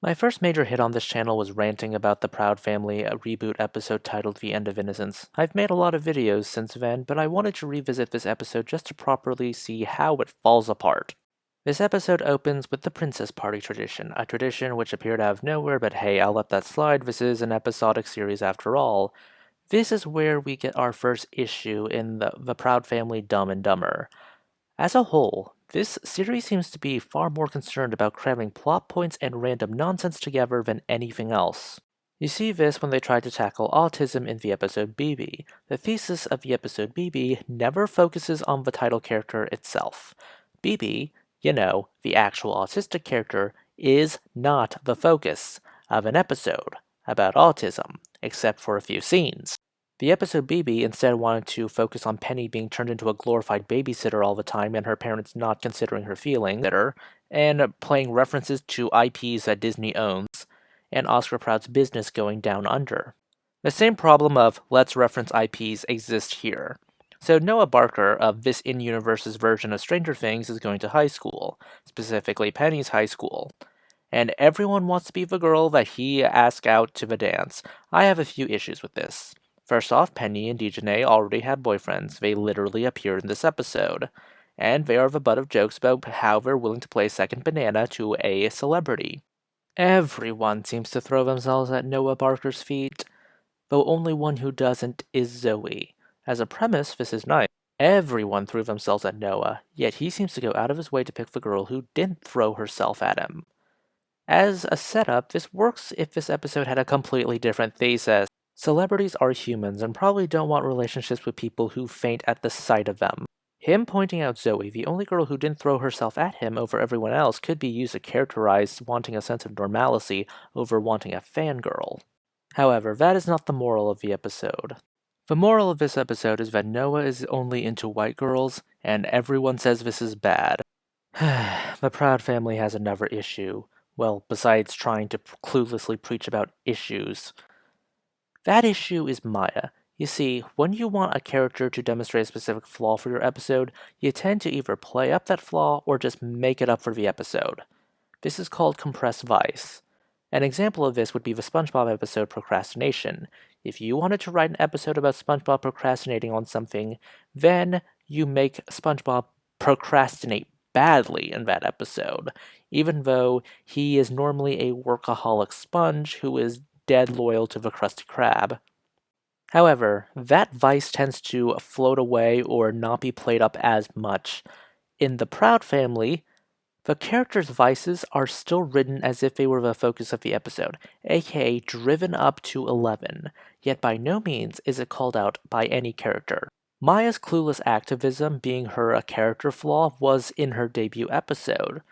My first major hit on this channel was ranting about the Proud Family reboot episode titled The End of Innocence. I've made a lot of videos since then, but I wanted to revisit this episode just to properly see how it falls apart. This episode opens with the Princess Party tradition, a tradition which appeared out of nowhere, but hey, I'll let that slide, this is an episodic series after all. This is where we get our first issue in the Proud Family Dumb and Dumber. As a whole, this series seems to be far more concerned about cramming plot points and random nonsense together than anything else. You see this when they try to tackle autism in the episode BB. The thesis of the episode BB never focuses on the title character itself. BB, the actual autistic character, is not the focus of an episode about autism, except for a few scenes. The episode BB instead wanted to focus on Penny being turned into a glorified babysitter all the time and her parents not considering her feelings, and playing references to IPs that Disney owns, and Oscar Proud's business going down under. The same problem of let's reference IPs exists here. So Noah Barker of this in-universe's version of Stranger Things is going to high school, specifically Penny's high school. And everyone wants to be the girl that he asked out to the dance. I have a few issues with this. First off, Penny and Dijonay already had boyfriends. They literally appeared in this episode. And they are the butt of jokes about how they're willing to play second banana to a celebrity. Everyone seems to throw themselves at Noah Barker's feet, though only one who doesn't is Zoey. As a premise, this is nice. Everyone threw themselves at Noah, yet he seems to go out of his way to pick the girl who didn't throw herself at him. As a setup, this works if this episode had a completely different thesis. Celebrities are humans and probably don't want relationships with people who faint at the sight of them. Him pointing out Zoey, the only girl who didn't throw herself at him over everyone else, could be used to characterize wanting a sense of normalcy over wanting a fangirl. However, that is not the moral of the episode. The moral of this episode is that Noah is only into white girls, and everyone says this is bad. The Proud Family has another issue. Well, besides trying to cluelessly preach about issues. That issue is Maya. You see, when you want a character to demonstrate a specific flaw for your episode, you tend to either play up that flaw or just make it up for the episode. This is called compressed vice. An example of this would be the SpongeBob episode Procrastination. If you wanted to write an episode about SpongeBob procrastinating on something, then you make SpongeBob procrastinate badly in that episode, even though he is normally a workaholic sponge who is dead loyal to the Krusty Krab. However, that vice tends to float away or not be played up as much. In the Proud Family, the characters' vices are still written as if they were the focus of the episode, aka driven up to 11, yet by no means is it called out by any character. Maya's clueless activism being her character flaw was in her debut episode,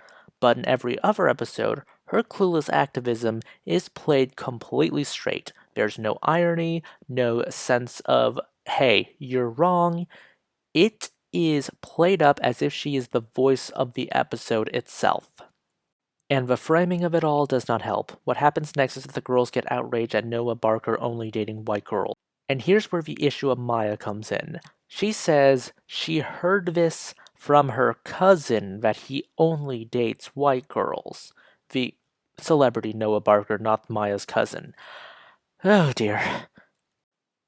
but in every other episode, her clueless activism is played completely straight. There's no irony, no sense of, hey, you're wrong. It is played up as if she is the voice of the episode itself. And the framing of it all does not help. What happens next is that the girls get outraged at Noah Barker only dating white girls. And here's where the issue of Maya comes in. She says she heard this from her cousin that he only dates white girls. The celebrity Noah Barker, not Maya's cousin. Oh dear.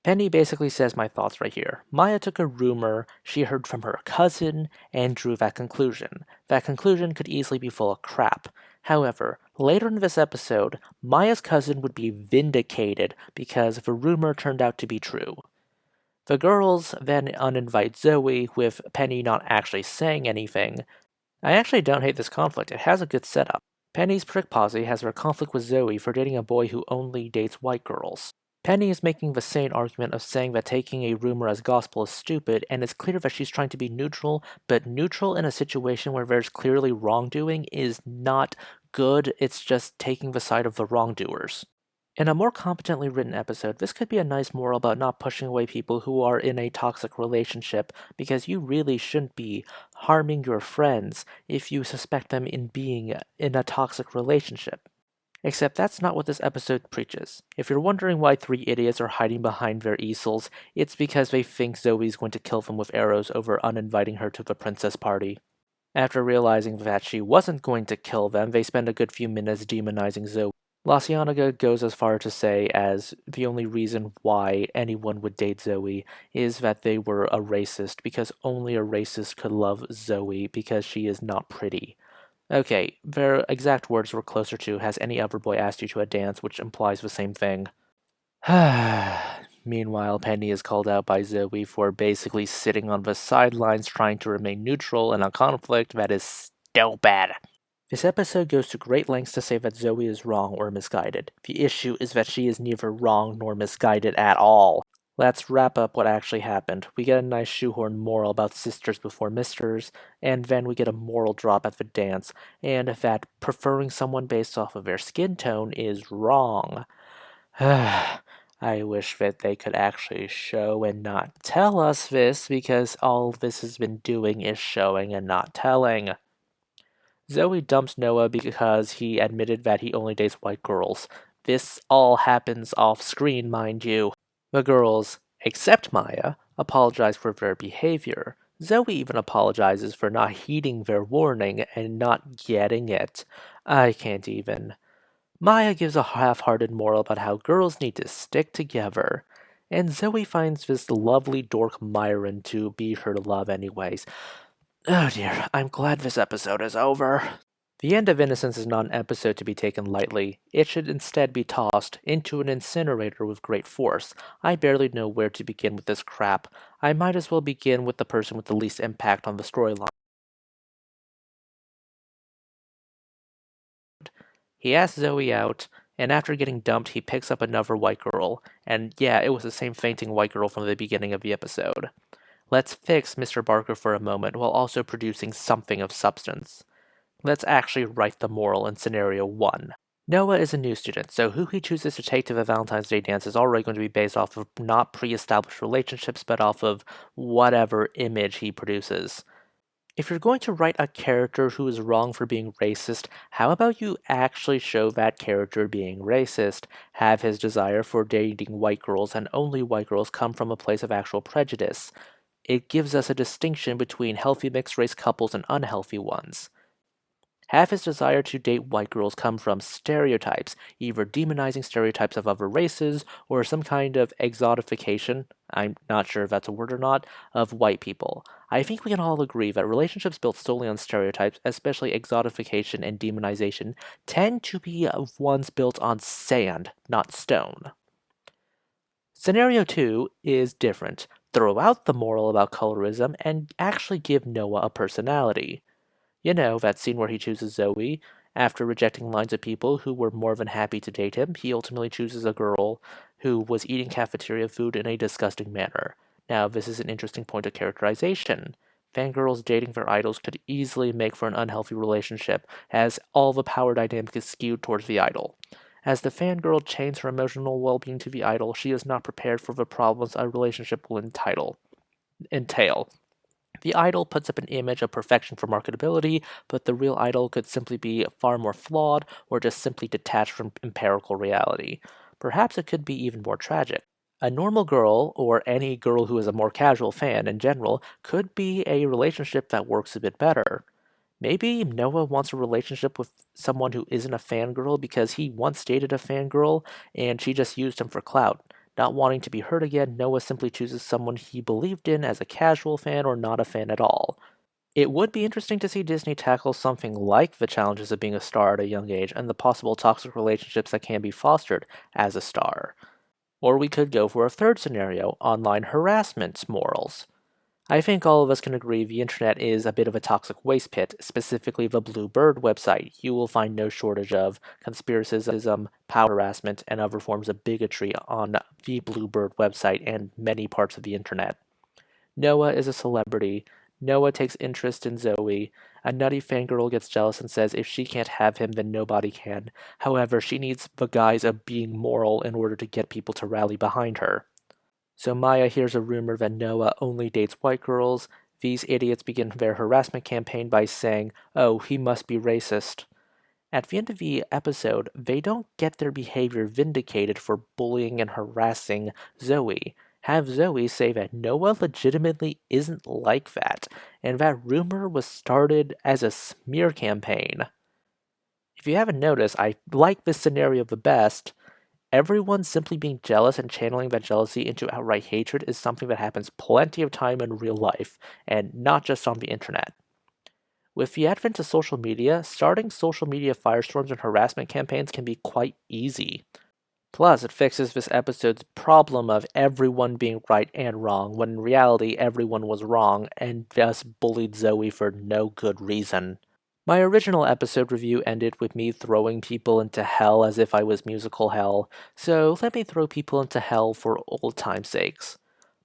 Penny basically says my thoughts right here. Maya took a rumor she heard from her cousin and drew that conclusion. That conclusion could easily be full of crap. However, later in this episode, Maya's cousin would be vindicated because the rumor turned out to be true. The girls then uninvite Zoey, with Penny not actually saying anything. I actually don't hate this conflict, it has a good setup. Penny's prick posse has her conflict with Zoey for dating a boy who only dates white girls. Penny is making the sane argument of saying that taking a rumor as gospel is stupid, and it's clear that she's trying to be neutral, but neutral in a situation where there's clearly wrongdoing is not good, it's just taking the side of the wrongdoers. In a more competently written episode, this could be a nice moral about not pushing away people who are in a toxic relationship, because you really shouldn't be harming your friends if you suspect them in being in a toxic relationship. Except that's not what this episode preaches. If you're wondering why three idiots are hiding behind their easels, it's because they think Zoey's going to kill them with arrows over uninviting her to the princess party. After realizing that she wasn't going to kill them, they spend a good few minutes demonizing Zoey. LaCienega goes as far to say as the only reason why anyone would date Zoey is that they were a racist, because only a racist could love Zoey because she is not pretty. Okay, their exact words were closer to, has any other boy asked you to a dance, which implies the same thing. Meanwhile, Penny is called out by Zoey for basically sitting on the sidelines trying to remain neutral in a conflict that is stupid. This episode goes to great lengths to say that Zoey is wrong or misguided. The issue is that she is neither wrong nor misguided at all. Let's wrap up what actually happened. We get a nice shoehorn moral about sisters before misters, and then we get a moral drop at the dance, and that preferring someone based off of their skin tone is wrong. I wish that they could actually show and not tell us this, because all this has been doing is showing and not telling. Zoey dumps Noah because he admitted that he only dates white girls. This all happens off screen, mind you. The girls, except Maya, apologize for their behavior. Zoey even apologizes for not heeding their warning and not getting it. I can't even. Maya gives a half-hearted moral about how girls need to stick together. And Zoey finds this lovely dork Myron to be her love anyways. Oh dear, I'm glad this episode is over. The End of Innocence is not an episode to be taken lightly. It should instead be tossed into an incinerator with great force. I barely know where to begin with this crap. I might as well begin with the person with the least impact on the storyline. He asks Zoey out, and after getting dumped, he picks up another white girl. And yeah, it was the same fainting white girl from the beginning of the episode. Let's fix Mr. Barker for a moment while also producing something of substance. Let's actually write the moral in scenario 1. Noah is a new student, so who he chooses to take to the Valentine's Day dance is already going to be based off of not pre-established relationships, but off of whatever image he produces. If you're going to write a character who is wrong for being racist, how about you actually show that character being racist? Have his desire for dating white girls and only white girls come from a place of actual prejudice. It gives us a distinction between healthy mixed race couples and unhealthy ones. Have his desire to date white girls come from stereotypes, either demonizing stereotypes of other races or some kind of exotification, I'm not sure if that's a word or not, of white people. I think we can all agree that relationships built solely on stereotypes, especially exotification and demonization, tend to be ones built on sand, not stone. Scenario 2 is different. Throw out the moral about colorism and actually give Noah a personality. You know, that scene where he chooses Zoey. After rejecting lines of people who were more than happy to date him, he ultimately chooses a girl who was eating cafeteria food in a disgusting manner. Now, this is an interesting point of characterization. Fangirls dating their idols could easily make for an unhealthy relationship, as all the power dynamic is skewed towards the idol. As the fangirl chains her emotional well-being to the idol, she is not prepared for the problems a relationship will entail. The idol puts up an image of perfection for marketability, but the real idol could simply be far more flawed or just simply detached from empirical reality. Perhaps it could be even more tragic. A normal girl, or any girl who is a more casual fan in general, could be a relationship that works a bit better. Maybe Noah wants a relationship with someone who isn't a fangirl because he once dated a fangirl and she just used him for clout. Not wanting to be hurt again, Noah simply chooses someone he believed in as a casual fan or not a fan at all. It would be interesting to see Disney tackle something like the challenges of being a star at a young age and the possible toxic relationships that can be fostered as a star. Or we could go for a third scenario, online harassment morals. I think all of us can agree the internet is a bit of a toxic waste pit, specifically the Blue Bird website. You will find no shortage of conspiracism, power harassment, and other forms of bigotry on the Blue Bird website and many parts of the internet. Noah is a celebrity. Noah takes interest in Zoey. A nutty fangirl gets jealous and says if she can't have him, then nobody can. However, she needs the guise of being moral in order to get people to rally behind her. So Maya hears a rumor that Noah only dates white girls. These idiots begin their harassment campaign by saying, oh, he must be racist. At the end of the episode, they don't get their behavior vindicated for bullying and harassing Zoey. have Zoey say that Noah legitimately isn't like that, and that rumor was started as a smear campaign. If you haven't noticed, I like this scenario the best. Everyone simply being jealous and channeling that jealousy into outright hatred is something that happens plenty of time in real life, and not just on the internet. With the advent of social media, starting social media firestorms and harassment campaigns can be quite easy. Plus, it fixes this episode's problem of everyone being right and wrong, when in reality everyone was wrong and just bullied Zoey for no good reason. My original episode review ended with me throwing people into hell as if I was musical hell, so let me throw people into hell for old time's sakes.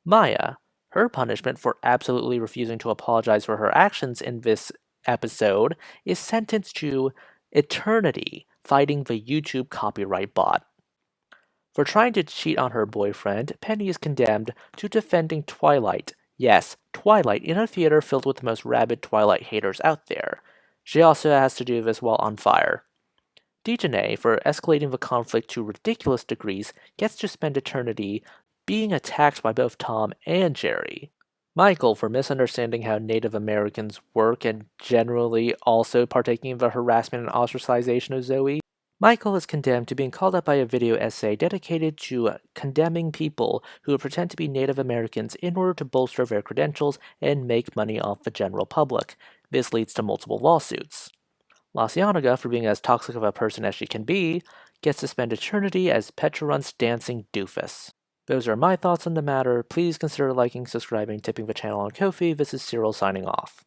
Maya, her punishment for absolutely refusing to apologize for her actions in this episode is sentenced to eternity fighting the YouTube copyright bot. For trying to cheat on her boyfriend, Penny is condemned to defending Twilight. Yes, Twilight in a theater filled with the most rabid Twilight haters out there. She also has to do this while on fire. Dijonay, for escalating the conflict to ridiculous degrees, gets to spend eternity being attacked by both Tom and Jerry. Michael, for misunderstanding how Native Americans work and generally also partaking in the harassment and ostracization of Zoey. Michael is condemned to being called up by a video essay dedicated to condemning people who pretend to be Native Americans in order to bolster their credentials and make money off the general public. This leads to multiple lawsuits. LaCienega, for being as toxic of a person as she can be, gets to spend eternity as Petrunt's dancing doofus. Those are my thoughts on the matter. Please consider liking, subscribing, tipping the channel on Ko-fi. This is Cyril signing off.